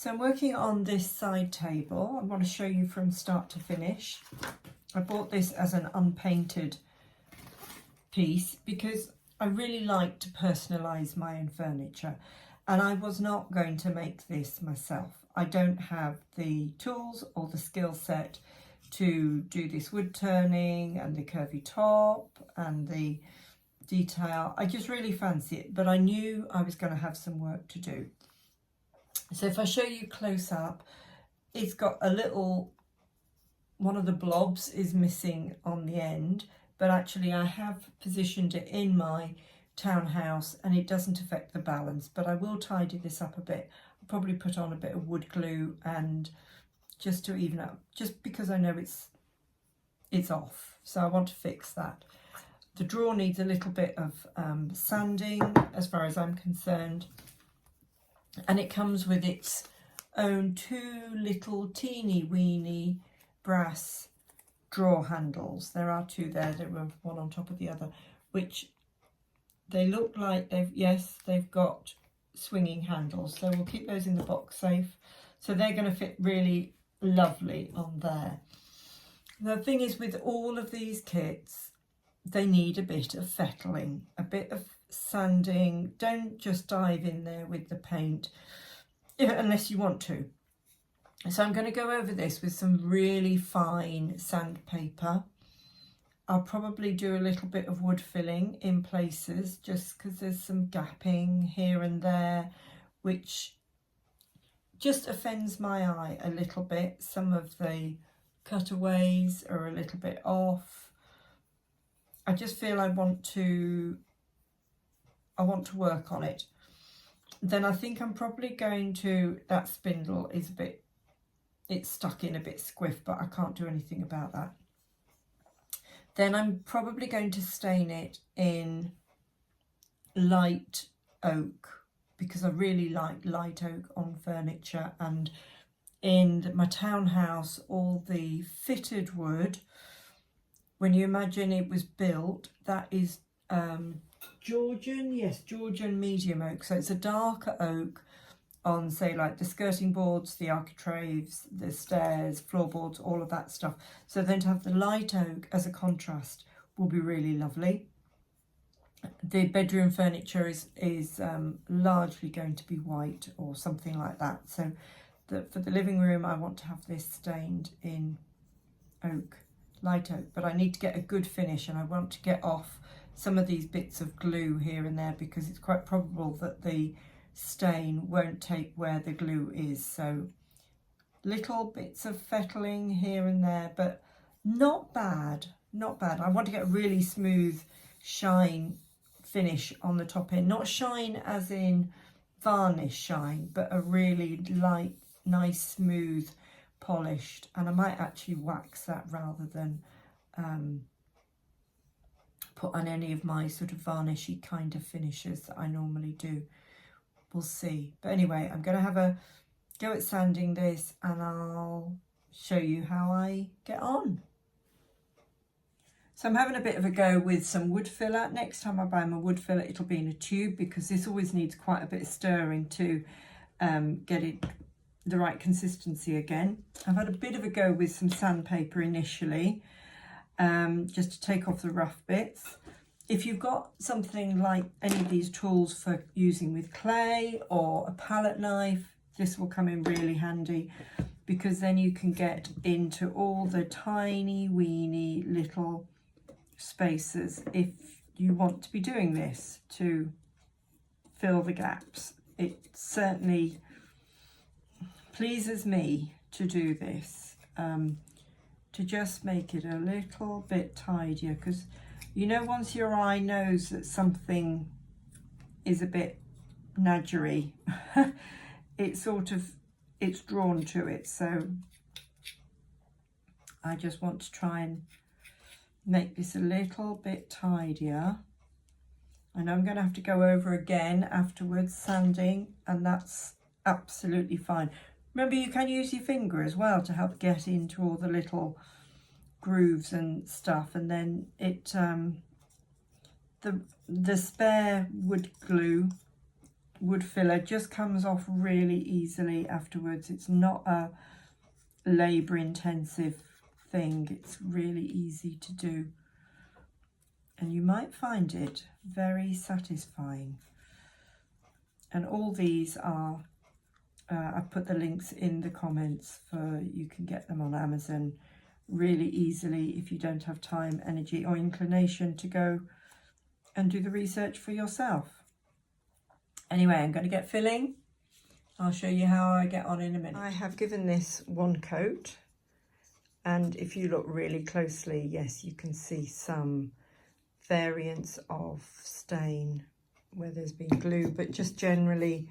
So I'm working on this side table. I want to show you from start to finish. I bought this as an unpainted piece because I really like to personalise my own furniture, and I was not going to make this myself. I don't have the tools or the skill set to do this wood turning and the curvy top and the detail. I just really fancy it, but I knew I was going to have some work to do. So if I show you close up, it's got a little, one of the blobs is missing on the end, but actually I have positioned it in my townhouse and it doesn't affect the balance, but I will tidy this up a bit. I'll probably put on a bit of wood glue and just to even up, just because I know it's off, so I want to fix that. The drawer needs a little bit of sanding as far as I'm concerned, and it comes with its own two little teeny weeny brass drawer handles. There are two there, there were one on top of the other, which they look like they've got swinging handles, so we'll keep those in the box safe. So they're going to fit really lovely on there. The thing is, with all of these kits, they need a bit of fettling, a bit of sanding. Don't just dive in there with the paint unless you want to. So I'm going to go over this with some really fine sandpaper. I'll probably do a little bit of wood filling in places just because there's some gapping here and there which just offends my eye a little bit. Some of the cutaways are a little bit off. I just feel I want to work on it. Then I think I'm probably going to, that spindle is a bit, it's stuck in a bit squiff, but I can't do anything about that. Then I'm probably going to stain it in light oak because I really like light oak on furniture, and in my townhouse all the fitted wood, when you imagine it was built, that is Georgian medium oak. So it's a darker oak on, say, like the skirting boards, the architraves, the stairs, floorboards, all of that stuff. So then to have the light oak as a contrast will be really lovely. The bedroom furniture is largely going to be white or something like that. So for the living room, I want to have this stained in oak, light oak, but I need to get a good finish, and I want to get off some of these bits of glue here and there because it's quite probable that the stain won't take where the glue is. So little bits of fettling here and there, but not bad, not bad. I want to get a really smooth shine finish on the top end, not shine as in varnish shine, but a really light, nice, smooth, polished. And I might actually wax that rather than put on any of my sort of varnishy kind of finishes that I normally do. We'll see. But anyway, I'm going to have a go at sanding this and I'll show you how I get on. So I'm having a bit of a go with some wood filler. Next time I buy my wood filler, it'll be in a tube because this always needs quite a bit of stirring to get it the right consistency again. I've had a bit of a go with some sandpaper initially, just to take off the rough bits. If you've got something like any of these tools for using with clay or a palette knife, this will come in really handy because then you can get into all the tiny weeny little spaces if you want to be doing this to fill the gaps. It certainly pleases me to do this, to just make it a little bit tidier, because you know, once your eye knows that something is a bit nadgery, it's drawn to it. So I just want to try and make this a little bit tidier. I know I'm going to have to go over again afterwards, sanding, and that's absolutely fine. Remember, you can use your finger as well to help get into all the little grooves and stuff, and then it the spare wood glue wood filler just comes off really easily afterwards. It's not a labour intensive thing, it's really easy to do, and you might find it very satisfying. And all these are I've put the links in the comments for you can get them on Amazon really easily if you don't have time, energy or inclination to go and do the research for yourself. Anyway, I'm going to get filling. I'll show you how I get on in a minute. I have given this one coat, and if you look really closely, yes, you can see some variants of stain where there's been glue, but just generally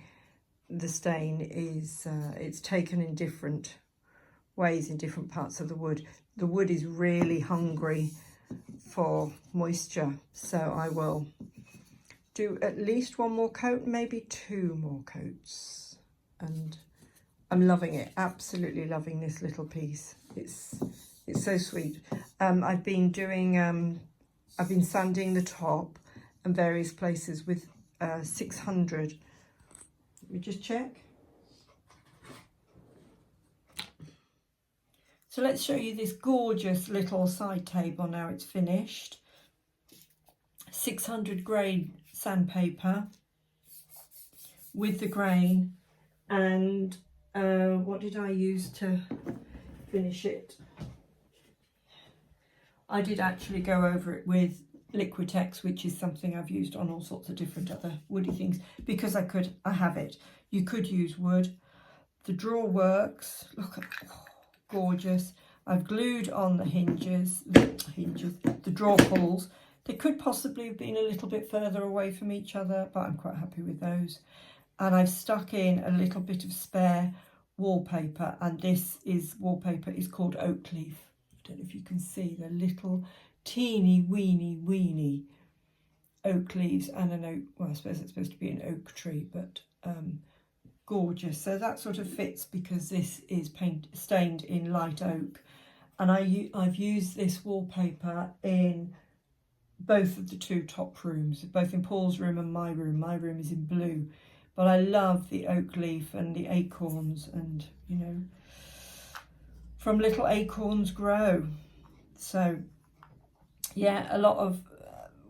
the stain is it's taken in different ways in different parts of the wood. The wood is really hungry for moisture, so I will do at least one more coat, maybe 2 more coats, and I'm loving it, absolutely loving this little piece. It's so sweet. I've been doing I've been sanding the top and various places with 600. Let me just check. So let's show you this gorgeous little side table now it's finished. 600 grain sandpaper with the grain, and what did I use to finish it? I did actually go over it with Liquitex, which is something I've used on all sorts of different other woody things, because I have it. You could use wood. The drawer works. Look at, oh, gorgeous. I've glued on the hinges, the drawer pulls. They could possibly have been a little bit further away from each other, but I'm quite happy with those. And I've stuck in a little bit of spare wallpaper, and this wallpaper is called oak leaf. I don't know if you can see the little teeny weeny oak leaves and an oak, well, I suppose it's supposed to be an oak tree, but gorgeous. So that sort of fits because this is stained in light oak, and I've used this wallpaper in both of the 2 top rooms, both in Paul's room and my room. My room is in blue, but I love the oak leaf and the acorns, and you know, from little acorns grow. So yeah, a lot of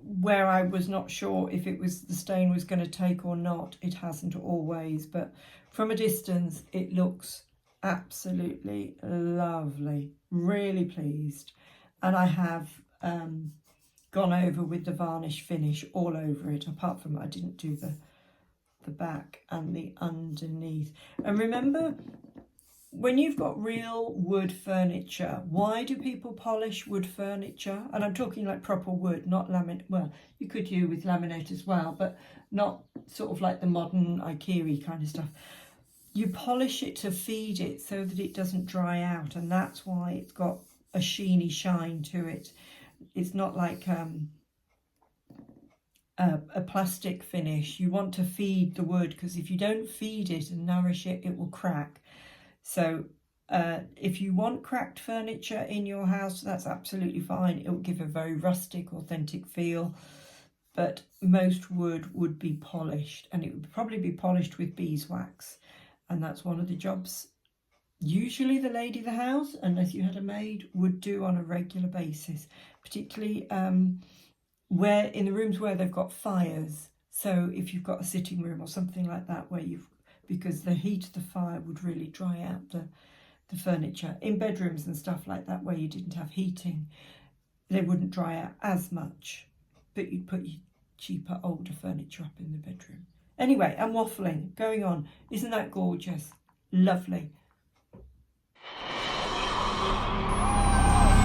where I was not sure if it was the stain was going to take or not, it hasn't always, but from a distance it looks absolutely lovely. Really pleased. And I have gone over with the varnish finish all over it, apart from I didn't do the back and the underneath. And remember, when you've got real wood furniture, why do people polish wood furniture? And I'm talking like proper wood, not laminate. Well, you could do with laminate as well, but not sort of like the modern IKEA kind of stuff. You polish it to feed it so that it doesn't dry out, and that's why it's got a sheeny shine to it. It's not like a plastic finish. You want to feed the wood, because if you don't feed it and nourish it, it will crack. So if you want cracked furniture in your house, that's absolutely fine. It will give a very rustic, authentic feel. But most wood would be polished, and it would probably be polished with beeswax. And that's one of the jobs usually the lady of the house, unless you had a maid, would do on a regular basis, particularly where in the rooms where they've got fires. So if you've got a sitting room or something like that where because the heat of the fire would really dry out the furniture. In bedrooms and stuff like that where you didn't have heating, they wouldn't dry out as much, but you'd put your cheaper, older furniture up in the bedroom. Anyway, I'm waffling, going on. Isn't that gorgeous? Lovely.